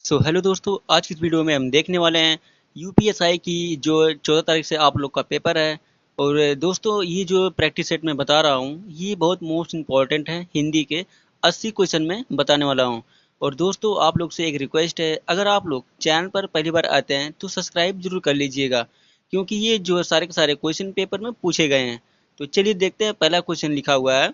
Hello दोस्तों, आज की इस वीडियो में हम देखने वाले हैं यूपीएसआई की जो 14 तारीख से आप लोग का पेपर है। और दोस्तों, ये जो प्रैक्टिस सेट मैं बता रहा हूँ ये बहुत मोस्ट इम्पॉर्टेंट है। हिंदी के 80 क्वेश्चन में बताने वाला हूँ। और दोस्तों, आप लोग से एक रिक्वेस्ट है, अगर आप लोग चैनल पर पहली बार आते हैं तो सब्सक्राइब जरूर कर लीजिएगा, क्योंकि ये जो सारे के सारे क्वेश्चन पेपर में पूछे गए हैं। तो चलिए देखते हैं। पहला क्वेश्चन लिखा हुआ है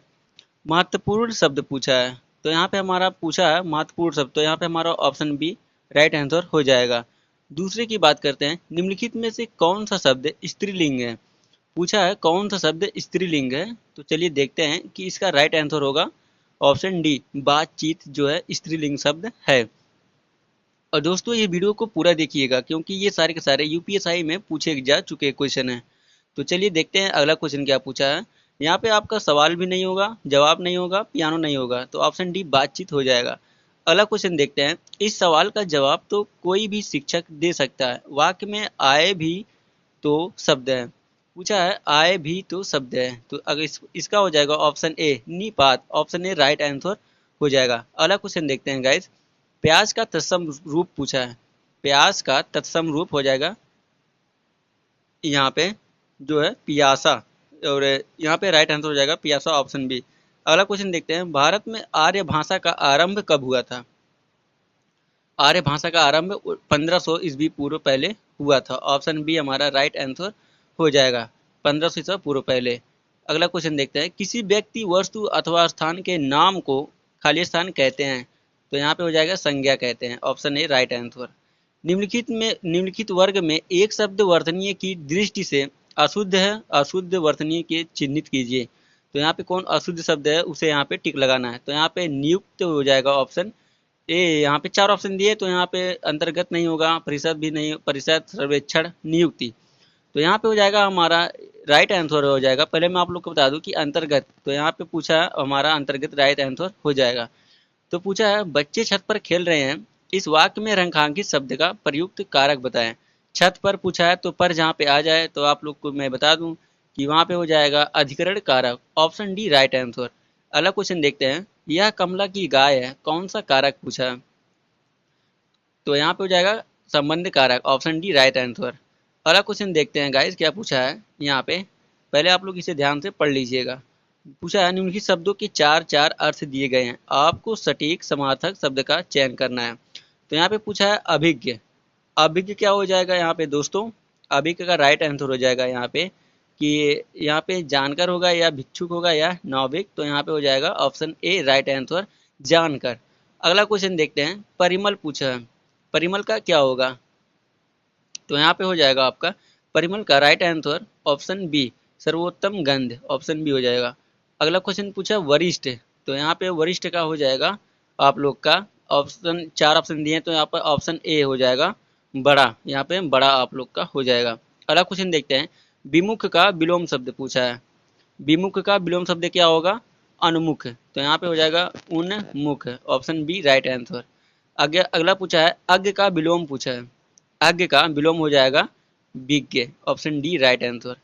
महत्वपूर्ण शब्द पूछा है। तो यहाँ पे हमारा पूछा है महत्वपूर्ण शब्द, तो यहाँ पे हमारा ऑप्शन बी राइट आंसर हो जाएगा। दूसरे की बात करते हैं, निम्नलिखित में से कौन सा शब्द स्त्रीलिंग है। पूछा है कौन सा शब्द स्त्रीलिंग है। तो चलिए देखते हैं कि इसका राइट आंसर होगा ऑप्शन डी, बातचीत जो है स्त्रीलिंग शब्द है। और दोस्तों, ये वीडियो को पूरा देखिएगा, क्योंकि ये सारे के सारे यूपीएसआई में पूछे जा चुके क्वेश्चन हैं। तो चलिए देखते हैं अगला क्वेश्चन क्या पूछा है। यहाँ पे आपका सवाल भी नहीं होगा, जवाब नहीं होगा, पियानो नहीं होगा, तो ऑप्शन डी बातचीत हो जाएगा। अगला क्वेश्चन देखते हैं। इस सवाल का जवाब तो कोई भी शिक्षक दे सकता है, वाक्य में आए भी तो शब्द है। पूछा है आए भी तो शब्द है, तो अगर इसका हो जाएगा ऑप्शन ए निपात। ऑप्शन ए राइट आंसर हो जाएगा। अगला क्वेश्चन देखते हैं गाइस। प्याज का तत्सम रूप पूछा है। प्याज का तत्सम रूप हो जाएगा यहाँ पे जो है पियासा। और यहाँ पे राइट आंसर हो जाएगा पियासा, ऑप्शन बी। अगला क्वेश्चन देखते हैं। भारत में आर्य भाषा का आरंभ कब हुआ था। आर्य भाषा का आरंभ 1500 ईस्वी पूर्व पहले हुआ था। ऑप्शन बी हमारा राइट आंसर हो जाएगा, 1500 ईसा पूर्व पहले। अगला क्वेश्चन देखते हैं। किसी व्यक्ति, वस्तु अथवा स्थान के नाम को खाली स्थान कहते हैं, तो यहाँ पे हो जाएगा संज्ञा कहते हैं। Option A right answer. निम्नलिखित वर्ग में एक शब्द वर्तनीय की दृष्टि से अशुद्ध है, अशुद्ध वर्तनीय के चिन्हित कीजिए। तो यहाँ पे कौन अशुद्ध शब्द है उसे यहाँ पे टिक लगाना है। तो यहाँ पे नियुक्त हो जाएगा ऑप्शन ए। यहाँ पे चार ऑप्शन दिए, तो यहाँ पे अंतर्गत नहीं होगा, परिषद भी नहीं, परिषद, सर्वेक्षण, नियुक्ति। तो यहाँ पे हो जाएगा हमारा राइट आंसर हो जाएगा। पहले मैं आप लोग को बता दूं कि अंतर्गत, तो यहाँ पे पूछा है हमारा अंतर्गत राइट आंसर हो जाएगा। तो पूछा है बच्चे छत पर खेल रहे हैं, इस वाक्य में रेखांकित शब्द का प्रयुक्त कारक बताएं। छत पर पूछा है, तो पर जहाँ पे आ जाए तो आप लोग को मैं बता दूं कि वहाँ पे हो जाएगा अधिकरण कारक। Option D right answer. अगला क्वेश्चन देखते हैं। यह कमला की गाय है, कौन सा कारक पूछा है। तो यहाँ पे हो जाएगा संबंध कारक। Option D right answer. अगला क्वेश्चन देखते हैं गाइस क्या पूछा है यहाँ पे। पहले आप लोग इसे ध्यान से पढ़ लीजिएगा। पूछा है निम्नलिखित शब्दों के चार चार अर्थ दिए गए हैं, आपको सटीक समार्थक शब्द का चयन करना है। तो यहाँ पे पूछा है अभिज्ञ। अभिज्ञ क्या हो जाएगा यहाँ पे दोस्तों। अभिज्ञ का राइट आंसर हो जाएगा यहाँ पे कि यहाँ पे जानकर होगा या भिक्षुक होगा या नाविक। तो यहाँ पे हो जाएगा ऑप्शन ए राइट आंसर, जानकर। अगला क्वेश्चन देखते हैं। परिमल पूछा है, परिमल का क्या होगा। तो यहाँ पे हो जाएगा आपका परिमल का राइट आंसर ऑप्शन बी, सर्वोत्तम गंध। ऑप्शन बी हो जाएगा। अगला क्वेश्चन पूछा वरिष्ठ। तो यहाँ पे वरिष्ठ का हो जाएगा आप लोग का ऑप्शन, चार ऑप्शन दिए तो यहाँ पर ऑप्शन ए हो जाएगा बड़ा। यहाँ पे बड़ा आप लोग का हो जाएगा। अगला क्वेश्चन देखते हैं। विमुख का विलोम शब्द पूछा है। विमुख का विलोम शब्द क्या होगा, अनुमुख। तो यहाँ पे हो जाएगा उन्मुख। Option B right answer. आगे अगला पूछा है अज्ञ का विलोम पूछा है। अज्ञ का विलोम हो जाएगा विज्ञ। Option D right answer.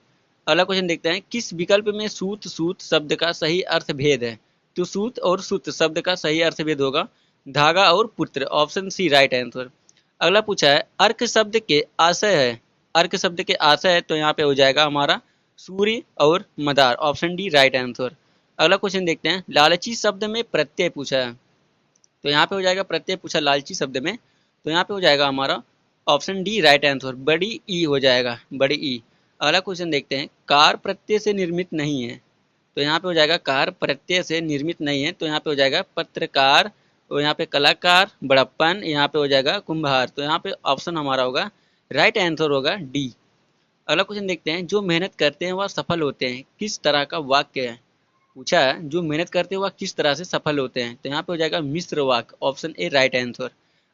अगला क्वेश्चन देखते हैं। किस विकल्प में सूत सूत शब्द का सही अर्थ भेद है। तो सूत और सूत शब्द का सही अर्थ भेद होगा धागा और पुत्र। Option C right answer. अगला पूछा है अर्क शब्द के आशय है। अर्क शब्द के आशय है, तो यहाँ पे हो जाएगा हमारा सूर्य और मदार। Option D right answer. अगला क्वेश्चन देखते हैं। लालची शब्द में प्रत्यय पूछा है। तो यहाँ पे हो जाएगा प्रत्यय पूछा लालची शब्द में, तो यहाँ पे हो जाएगा हमारा ऑप्शन डी राइट आंसर, बड़ी ई हो जाएगा, बड़ी ई। अगला क्वेश्चन देखते हैं। कार प्रत्यय से निर्मित नहीं है। तो यहाँ पे हो जाएगा कार प्रत्यय से निर्मित नहीं है, तो यहाँ पे हो जाएगा पत्रकार। और यहाँ पे कलाकार, बड़प्पन, यहाँ पे हो जाएगा कुम्हार। तो यहाँ पे ऑप्शन हमारा होगा राइट आंसर होगा डी। अगला क्वेश्चन देखते हैं। जो मेहनत करते हैं वह सफल होते हैं, किस तरह का वाक्य है। पूछा है जो मेहनत करते हैं वह किस तरह से सफल होते हैं, तो यहाँ पे हो जाएगा मिश्र वाक्य। Option A right answer.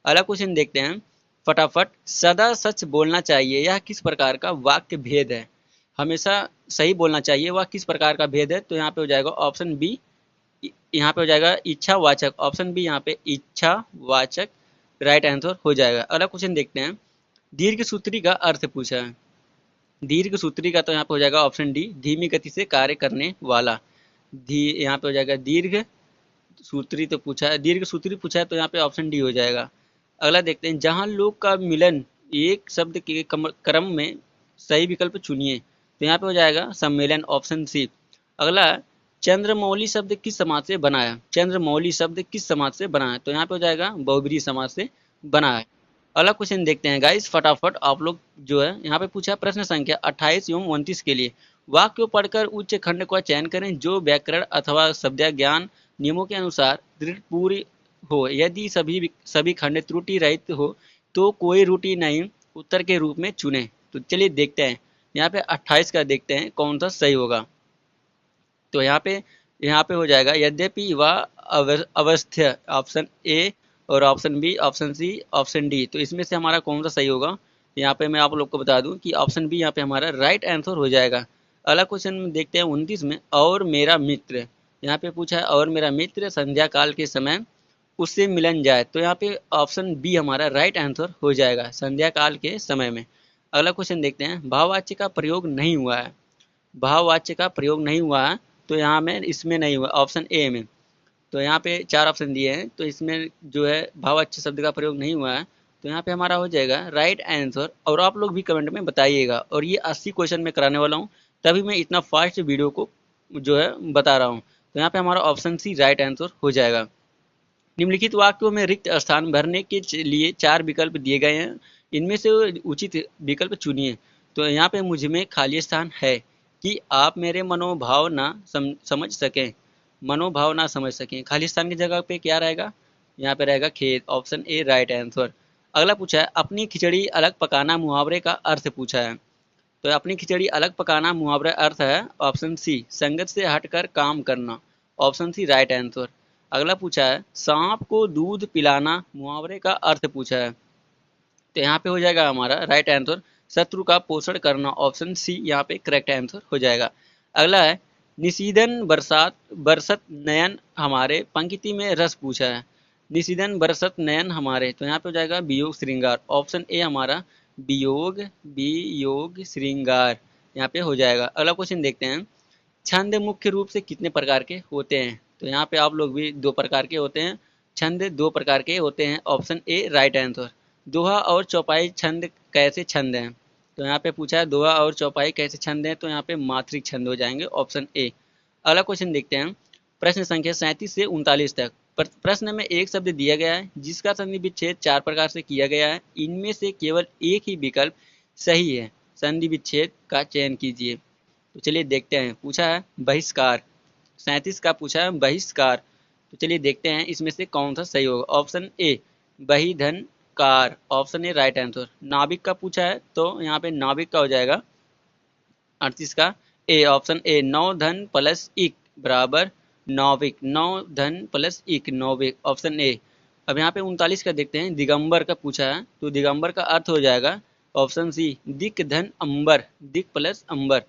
अगला क्वेश्चन देखते हैं। फटाफट सदा सच बोलना चाहिए, यह किस प्रकार का वाक्य भेद है। हमेशा सही बोलना चाहिए, वह किस प्रकार का भेद है। तो यहाँ पे हो जाएगा ऑप्शन बी, यहाँ पे हो जाएगा इच्छावाचक। ऑप्शन बी यहाँ पे इच्छावाचक राइट आंसर हो जाएगा। अगला क्वेश्चन देखते हैं। दीर्घ सूत्री का अर्थ पूछा है। दीर्घ सूत्री का तो यहाँ पे हो जाएगा ऑप्शन डी, धीमी गति से कार्य करने वाला। यहाँ पे हो जाएगा दीर्घ सूत्री। तो पूछा है दीर्घ सूत्री पूछा है, तो यहाँ पे ऑप्शन डी हो जाएगा। अगला देखते हैं, जहां लोग का मिलन एक शब्द के क्रम में सही विकल्प चुनिए। तो यहाँ पे हो जाएगा सम्मेलन, ऑप्शन सी। अगला, चंद्रमौली शब्द किस समाज से बना है? चंद्रमौली शब्द किस समाज से बना है? तो यहाँ पे हो जाएगा बहुब्री समाज से बना है। अगला क्वेश्चन देखते हैं गाइस, फटाफट आप लोग जो है यहाँ पे पूछा है प्रश्न संख्या 28 एवं 29 के लिए। वाक्य को पढ़कर उच्च खंड का चयन करें जो व्याकरण अथवा शब्द ज्ञान नियमों के अनुसार दृढ़ पूरी हो। यदि सभी खंड त्रुटि रहित हो तो कोई त्रुटि नहीं उत्तर के रूप में चुने। तो चलिए देखते हैं, यहाँ पे 28 का देखते हैं कौन सा सही होगा। तो यहाँ पे हो जाएगा, यद्यपि वह अवस्थ्य, ऑप्शन ए और option B, option C, option D. तो इसमें से हमारा कौन सा सही होगा? यहाँ पे मैं आप लोग को बता दूं कि ऑप्शन बी यहाँ पे हमारा राइट आंसर हो जाएगा। अगला क्वेश्चन देखते हैं 29 में, और मेरा मित्र। यहाँ पे पूछा है और मेरा मित्र संध्या काल के समय उससे मिलन जाए। तो यहाँ पे ऑप्शन बी हमारा राइट आंसर हो जाएगा, संध्या काल के समय में। अगला क्वेश्चन देखते हैं, भाववाच्य का प्रयोग नहीं हुआ है। भाववाच्य का प्रयोग नहीं हुआ है, तो यहाँ में इसमें नहीं हुआ, ऑप्शन ए में। तो यहाँ पे 4 ऑप्शन दिए हैं, तो इसमें जो है भाववाच्य शब्द का प्रयोग नहीं हुआ है। तो यहाँ पे हमारा हो जाएगा राइट आंसर। और आप लोग भी कमेंट में बताइएगा, और ये 80 क्वेश्चन में कराने वाला हूँ, तभी मैं इतना फास्ट वीडियो को जो है बता रहा हूँ। तो यहाँ पे हमारा ऑप्शन सी राइट आंसर हो जाएगा। निम्नलिखित वाक्यों में रिक्त स्थान भरने के लिए 4 विकल्प दिए गए हैं, इनमें से उचित विकल्प चुनिए। तो यहाँ पे मुझ में खाली स्थान है कि आप मेरे मनोभाव ना समझ सकें, मनोभाव ना समझ सकें। खाली स्थान की जगह पे क्या रहेगा? यहाँ पे रहेगा खेत, ऑप्शन ए राइट आंसर। अगला पूछा है, अपनी खिचड़ी अलग पकाना मुहावरे का अर्थ पूछा है। तो अपनी खिचड़ी अलग पकाना मुहावरा अर्थ है, ऑप्शन सी संगत से हटकर काम करना, ऑप्शन सी राइट आंसर। अगला पूछा है, सांप को दूध पिलाना मुहावरे का अर्थ पूछा है। तो यहाँ पे हो जाएगा हमारा राइट आंसर शत्रु का पोषण करना, ऑप्शन सी यहाँ पे करेक्ट आंसर हो जाएगा। अगला है, निशीदन बरसात बरसत नयन हमारे, पंक्ति में रस पूछा है। निशीदन बरसत नयन हमारे, तो यहाँ पे हो जाएगा वियोग श्रृंगार, ऑप्शन ए हमारा वियोग वियोग श्रृंगार यहाँ पे हो जाएगा। अगला क्वेश्चन देखते हैं, छंद मुख्य रूप से कितने प्रकार के होते हैं? तो यहाँ पे आप लोग भी 2 प्रकार के होते हैं, छंद 2 प्रकार के होते हैं, ऑप्शन ए राइट आंसर। दोहा और चौपाई छंद कैसे छंद हैं? तो यहाँ पे पूछा है दोहा और चौपाई कैसे छंद हैं, तो यहाँ पे मात्रिक छंद हो जाएंगे, ऑप्शन ए। अगला क्वेश्चन देखते हैं, प्रश्न संख्या 37 से 39 तक। प्रश्न में एक शब्द दिया गया है जिसका संधि विच्छेद 4 प्रकार से किया गया है, इनमें से केवल एक ही विकल्प सही है, संधि विच्छेद का चयन कीजिए। तो चलिए देखते हैं, पूछा है बहिष्कार, 37 का पूछा है बहिष्कार। तो चलिए देखते हैं इसमें से कौन सा सही होगा। ऑप्शन ए बहिधन कार, ऑप्शन ए राइट आंसर। नाविक का पूछा है, तो यहाँ पे नाविक का हो जाएगा 38 का ए, ऑप्शन ए। नौ धन प्लस इक बराबर नौविक, नौ धन प्लस इक नौविक, ऑप्शन ए। अब यहाँ पे 39 का देखते हैं, दिगंबर का पूछा है, तो दिगंबर का अर्थ हो जाएगा ऑप्शन सी दिक धन अंबर, दिक प्लस अंबर।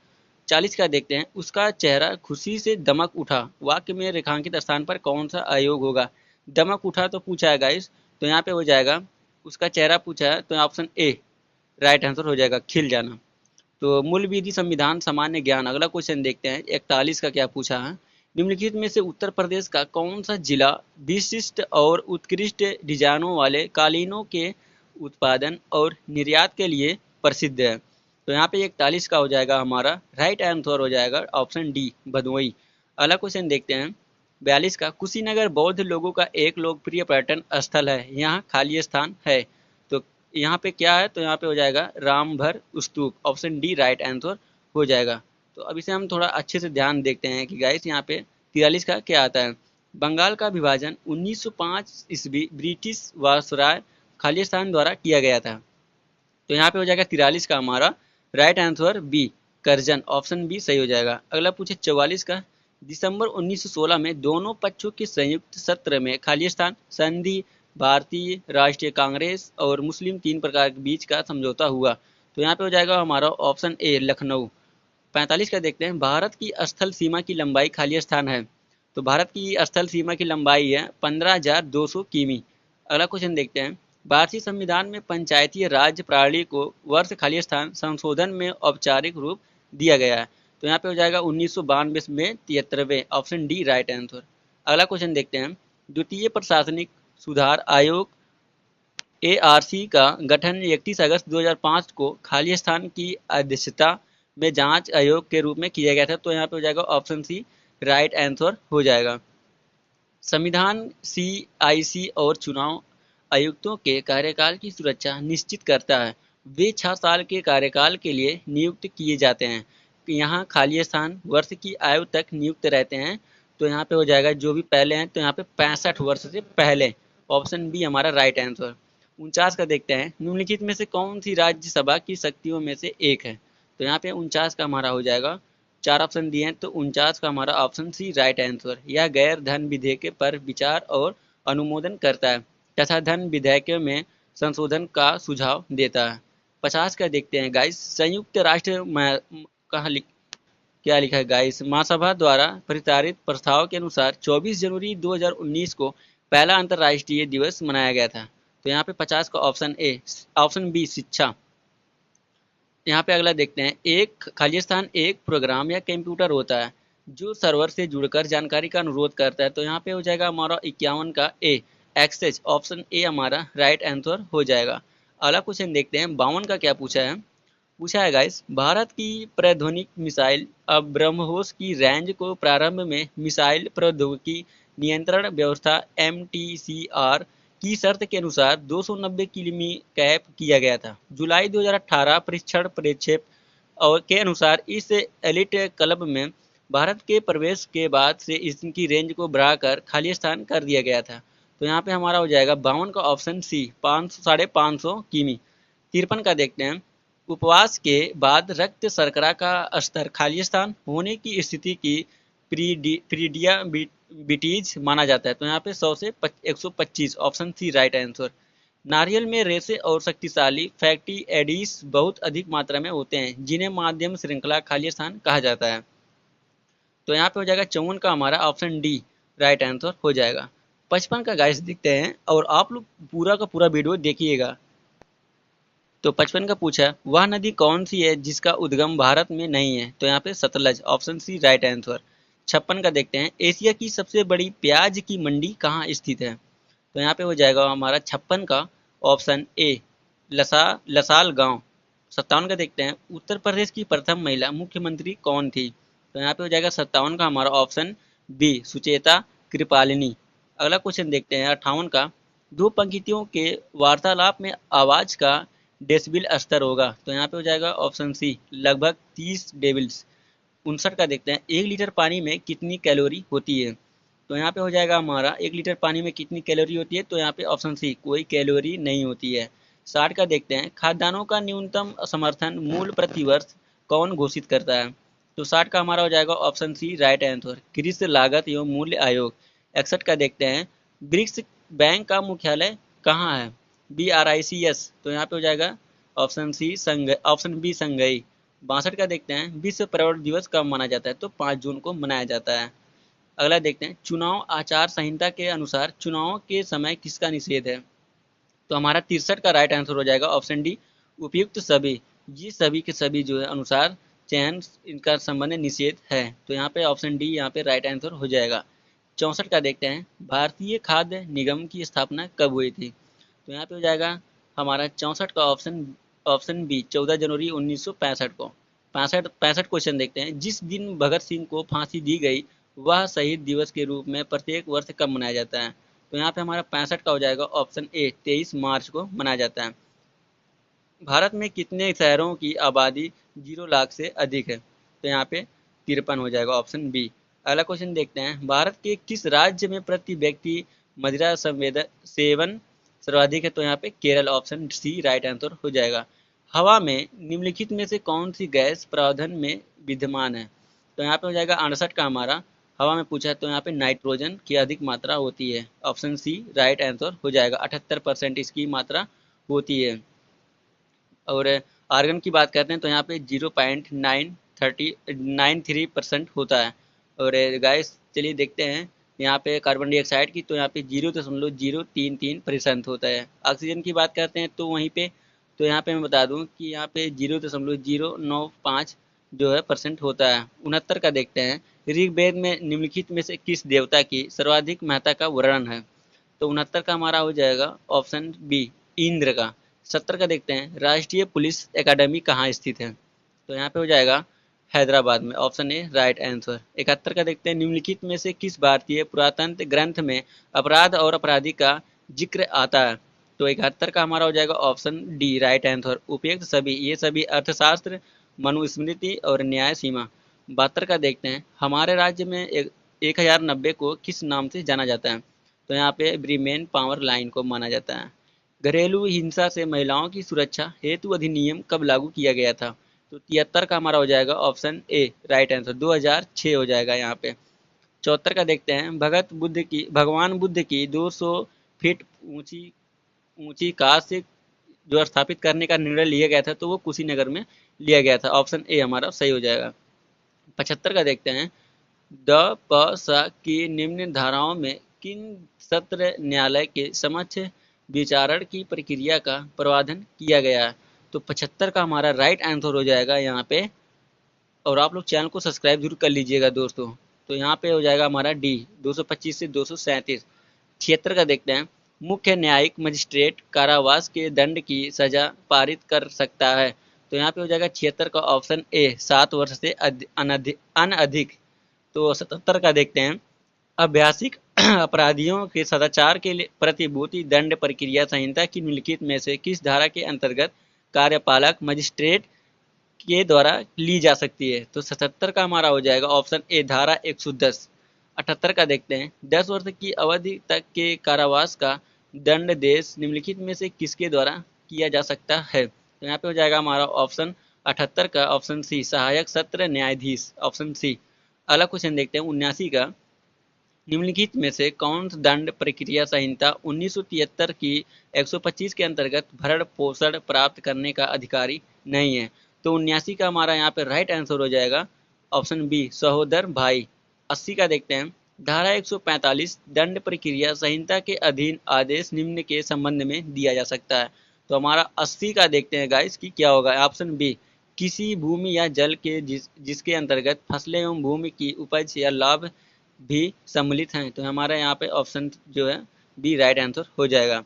40 का देखते हैं, उसका चेहरा खुशी से दमक उठा, वाक्य में रेखांकित स्थान पर कौन सा अयोग होगा? दमक उठा तो पूछा है गाइस, तो यहाँ पे हो जाएगा उसका चेहरा पूछा है, तो ऑप्शन ए राइट आंसर हो जाएगा खिल जाना। तो मूल विधि संविधान सामान्य ज्ञान। अगला क्वेश्चन देखते हैं, 41 का क्या पूछा है, निम्नलिखित में से उत्तर प्रदेश का कौन सा जिला विशिष्ट और उत्कृष्ट डिजाइनों वाले कालीनों के उत्पादन और निर्यात के लिए प्रसिद्ध है? तो यहाँ पे 41 का हो जाएगा हमारा राइट आंसर हो जाएगा ऑप्शन डी भदोई। अगला क्वेश्चन देखते हैं 42 का, कुशीनगर बौद्ध लोगों का एक लोकप्रिय पर्यटन स्थल है, यहाँ खाली स्थान है। तो यहाँ पे क्या है? तो यहाँ पे हो जाएगा रामभर स्तूप, ऑप्शन डी राइट आंसर हो जाएगा। तो अब इसे हम थोड़ा अच्छे से ध्यान देखते हैं कि गाइस यहाँ पे 43 का क्या आता है। बंगाल का विभाजन 1905 ईस्वी ब्रिटिश वायसराय खालिस्तान द्वारा किया गया था। तो यहाँ पे हो जाएगा 43 का हमारा right answer B Curzon, option B सही हो जाएगा। अगला पूछे 44 का, दिसंबर 1916 में दोनों पक्षों के संयुक्त सत्र में खालिस्तान संधि भारतीय राष्ट्रीय कांग्रेस और मुस्लिम 3 प्रकार के बीच का समझौता हुआ। तो यहाँ पे हो जाएगा हमारा ऑप्शन ए लखनऊ। 45 का देखते हैं, भारत की स्थल सीमा की लंबाई खालिस्तान है। तो भारत की स्थल सीमा की लंबाई है 15,200 किमी। अगला क्वेश्चन देखते हैं, भारतीय संविधान में पंचायती राज प्रणाली को वर्ष खालिस्तान संशोधन में औपचारिक रूप दिया गया है। तो यहाँ पे हो जाएगा 1992 में 73वें, ऑप्शन डी राइट आंसर। अगला क्वेश्चन देखते हैं, द्वितीय प्रशासनिक सुधार आयोग एआरसी का गठन 31 अगस्त 2005 को खालिस्तान की अध्यक्षता में जांच आयोग के रूप में किया गया था। तो यहाँ पे हो जाएगा ऑप्शन सी राइट आंसर हो जाएगा। संविधान सीआईसी और चुनाव आयुक्तों के कार्यकाल की सुरक्षा निश्चित करता है। वे 6 साल के कार्यकाल के लिए नियुक्त किए जाते हैं। यहाँ खालिस्तान वर्ष की आयु तक नियुक्त रहते हैं। तो यहाँ पे हो जाएगा जो भी पहले हैं, तो यहाँ पे 65 वर्ष से पहले, ऑप्शन बी हमारा राइट आंसर। 49 का देखते हैं, निम्नलिखित में से कौन सी राज्यसभा की शक्तियों में से एक है। तो यहाँ पे 49 का हमारा हो जाएगा, 4 ऑप्शन दिए हैं, तो 49 का हमारा ऑप्शन सी राइट आंसर। यह गैर धन विधेयक पर विचार और अनुमोदन करता है तथा धन विधेयकों में संशोधन का सुझाव देता है। 50 का देखते हैं गाइस, संयुक्त राष्ट्र क्या लिखा है गाइस, महासभा द्वारा प्रस्तावित प्रस्ताव के अनुसार 24 जनवरी 2019 को पहला अंतर्राष्ट्रीय दिवस मनाया गया था। तो यहाँ पे 50 का ऑप्शन ए, ऑप्शन बी शिक्षा। यहाँ पे अगला देखते हैं, एक खालिस्तान एक प्रोग्राम या कंप्यूटर होता है जो सर्वर से जुड़कर जानकारी का अनुरोध करता है। तो यहाँ पे हो जाएगा हमारा 51 का ए, एक्सेस, ऑप्शन ए हमारा राइट आंसर हो जाएगा। अगला क्वेश्चन देखते हैं, 52 का क्या पूछा है गाइस, भारत की प्रायोगिक मिसाइल अब ब्रह्मोस की रेंज को प्रारंभ में मिसाइल प्रौद्योगिकी नियंत्रण व्यवस्था MTCR की शर्त के अनुसार 290 किमी कैप किया गया था। जुलाई 2018 परीक्षण प्रक्षेप और के अनुसार इस एलिट क्लब में भारत के प्रवेश के बाद से इसकी रेंज को बढ़ाकर खालिस्तान कर दिया गया था। तो यहाँ पे हमारा हो जाएगा 52 का ऑप्शन सी, 500 किमी। 53 का देखते हैं, उपवास के बाद रक्त शर्करा का स्तर खालिस्तान होने की स्थिति की प्रीडियाबिटीज माना जाता है। तो यहाँ पे 100 से 125, ऑप्शन सी राइट आंसर। नारियल में रेशे और शक्तिशाली फैटी एडिस बहुत अधिक मात्रा में होते हैं जिन्हें माध्यम श्रृंखला खालिस्तान कहा जाता है। तो यहाँ पे हो जाएगा 54 का हमारा ऑप्शन डी राइट आंसर हो जाएगा। 55 का गाइस दिखते हैं और आप लोग पूरा का पूरा वीडियो देखिएगा। तो 55 का पूछा, वह नदी कौन सी है जिसका उद्गम भारत में नहीं है। तो यहाँ पे Sutlej, option C right answer. 56 का देखते हैं, एशिया की सबसे बड़ी प्याज की मंडी कहाँ स्थित है। तो यहाँ पे हो जाएगा हमारा 56 का ऑप्शन ए, लसाल गांव। 57 का देखते हैं, उत्तर प्रदेश की प्रथम महिला मुख्यमंत्री कौन थी। तो यहाँ पे हो जाएगा 57 का हमारा ऑप्शन बी, सुचेता कृपालिनी। अगला क्वेश्चन देखते हैं 58 का, दो पंक्तियों के वार्तालाप में आवाज का डेसिबल स्तर होगा। तो यहाँ पे हो जाएगा ऑप्शन सी, लगभग 30 डेसिबल्स। 59 का देखते हैं, 1 लीटर पानी में कितनी कैलोरी होती है। तो यहाँ पे हो जाएगा हमारा 1 लीटर पानी में कितनी कैलोरी होती है। तो यहाँ पे ऑप्शन सी, कोई कैलोरी नहीं होती है। 60 का देखते हैं, खाद्यान्नों का न्यूनतम समर्थन मूल्य प्रति वर्ष कौन घोषित करता है। तो 60 का हमारा हो जाएगा ऑप्शन सी राइट आंसर, कृषि लागत एवं मूल्य आयोग। 61 का देखते हैं, ब्रिक्स बैंक का मुख्यालय कहाँ है। BRICS। तो यहाँ पे हो जाएगा option C option B Sangai. 62 का देखते हैं, विश्व पर्यावरण दिवस कब मनाया जाता है। तो 5 जून को मनाया जाता है। अगला देखते हैं, चुनाव आचार संहिता के अनुसार चुनाव के समय किसका निषेध है। तो हमारा 63 का राइट आंसर हो जाएगा ऑप्शन डी, उपयुक्त सभी। ये सभी के सभी जो है अनुसार चयन इनका संबंध निषेध है। तो यहाँ पे ऑप्शन डी यहाँ पे राइट आंसर हो जाएगा। 64 का देखते हैं, भारतीय खाद्य निगम की स्थापना कब हुई थी। तो यहाँ पे हो जाएगा हमारा 64 का ऑप्शन बी, 14 जनवरी 1965 को। 65 क्वेश्चन देखते हैं, जिस दिन भगत सिंह को फांसी दी गई वह शहीद दिवस के रूप में प्रत्येक वर्ष कब मनाया जाता है। तो यहाँ पे हमारा 65 का हो जाएगा ऑप्शन ए, 23 मार्च को मनाया जाता है। भारत में कितने शहरों की आबादी 0 लाख से अधिक है। तो यहाँ पे 53 हो जाएगा ऑप्शन बी। अगला क्वेश्चन देखते हैं, भारत के किस राज्य में प्रति व्यक्ति मदिरा सेवन सर्वाधिक है। तो यहाँ पे Kerala, option C right answer हो जाएगा। हवा में निम्नलिखित में से कौन सी गैस प्रावधान में विद्यमान है। तो यहाँ पे हो जाएगा 68 का हमारा, हवा में पूछा है तो यहाँ पे नाइट्रोजन की अधिक मात्रा होती है। ऑप्शन सी राइट आंसर हो जाएगा, 78% इसकी मात्रा होती है। और आर्गन की बात करते हैं तो यहाँ पे 0.93% होता है। और गाइस चलिए देखते हैं यहाँ पे कार्बन डाइऑक्साइड की, तो यहाँ पे 0.033% होता है। ऑक्सीजन की बात करते हैं तो वहीं पे, तो यहाँ पे मैं बता दूं कि यहाँ पे 0.095 जो है % होता है। 69 का देखते हैं, ऋग्वेद में निम्नलिखित में से किस देवता की सर्वाधिक महत्ता का वर्णन है। तो 69 का हमारा हो जाएगा ऑप्शन बी, इंद्र का। 70 का देखते हैं, राष्ट्रीय पुलिस एकेडमी कहाँ स्थित है? तो यहाँ पे हो जाएगा हैदराबाद में, ऑप्शन ए राइट आंसर। 71 का देखते हैं, निम्नलिखित में से किस भारतीय पुरातत्व ग्रंथ में अपराध और अपराधी का जिक्र आता है? तो 71 का हमारा हो जाएगा ऑप्शन डी राइट आंसर, उपयुक्त सभी, ये सभी अर्थशास्त्र, मनुस्मृति और न्याय सीमा। 72 का देखते हैं, हमारे राज्य में 1090 को किस नाम से जाना जाता है? तो यहाँ पे ब्रीमेन पावर लाइन को माना जाता है। घरेलू हिंसा से महिलाओं की सुरक्षा हेतु अधिनियम कब लागू किया गया था? तो 73 का हमारा हो जाएगा ऑप्शन ए राइट आंसर, 2006 हो जाएगा यहाँ पे। 74 का देखते हैं, भगवान बुद्ध की 200 फीट ऊंची ऊंची कार से जो स्थापित करने का निर्णय लिया गया था, तो वो कुशीनगर में लिया गया था, ऑप्शन ए हमारा सही हो जाएगा। 75 का देखते हैं, द प स की निम्न धाराओं में किन सत्र न्यायालय के समक्ष विचारण की प्रक्रिया का प्रावधान किया गया है? तो 75 का हमारा राइट आंसर हो जाएगा यहाँ पे। और आप लोग चैनल को सब्सक्राइब जरूर कर लीजिएगा दोस्तों। तो यहाँ पे हो जाएगा हमारा डी 225 से 237। 76 का देखते हैं, मुख्य न्यायिक मजिस्ट्रेट कारावास के दंड की सजा पारित कर सकता है? तो यहाँ पे हो जाएगा 76 का ऑप्शन ए 7 वर्ष से अनधिक। तो 77 का देखते हैं, अभ्यासिक अपराधियों के सदाचार के लिए प्रतिभूति दंड प्रक्रिया संहिता की निम्नलिखित में से किस धारा के अंतर्गत कार्यपालक मजिस्ट्रेट के द्वारा ली जा सकती है? तो 77 का हमारा हो जाएगा ऑप्शन ए धारा 110। 78 का देखते हैं, 10 वर्ष की अवधि तक के कारावास का दंड देश निम्नलिखित में से किसके द्वारा किया जा सकता है? तो यहाँ पे हो जाएगा हमारा ऑप्शन 78 का ऑप्शन सी सहायक सत्र न्यायाधीश, ऑप्शन सी। अगला क्वेश्चन देखते हैं 79 का, निम्नलिखित में से कौन दंड प्रक्रिया संहिता 1973 की 125 के अंतर्गत भरण पोषण प्राप्त करने का अधिकारी नहीं है? तो 79 का हमारा यहाँ पे राइट आंसर हो जाएगा ऑप्शन बी सहोदर भाई। 80 का देखते हैं, धारा 145 दंड प्रक्रिया संहिता के अधीन आदेश निम्न के संबंध में दिया जा सकता है? तो हमारा 80 का देखते हैं गाइस कि क्या होगा, ऑप्शन बी किसी भूमि या जल के जिसके अंतर्गत फसलें एवं भूमि की उपज या लाभ भी सम्मिलित हैं। तो हमारा यहाँ पे ऑप्शन जो है बी राइट आंसर हो जाएगा।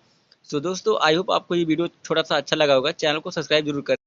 सो दोस्तों, आई होप आपको ये वीडियो थोड़ा सा अच्छा लगा होगा। चैनल को सब्सक्राइब जरूर करें।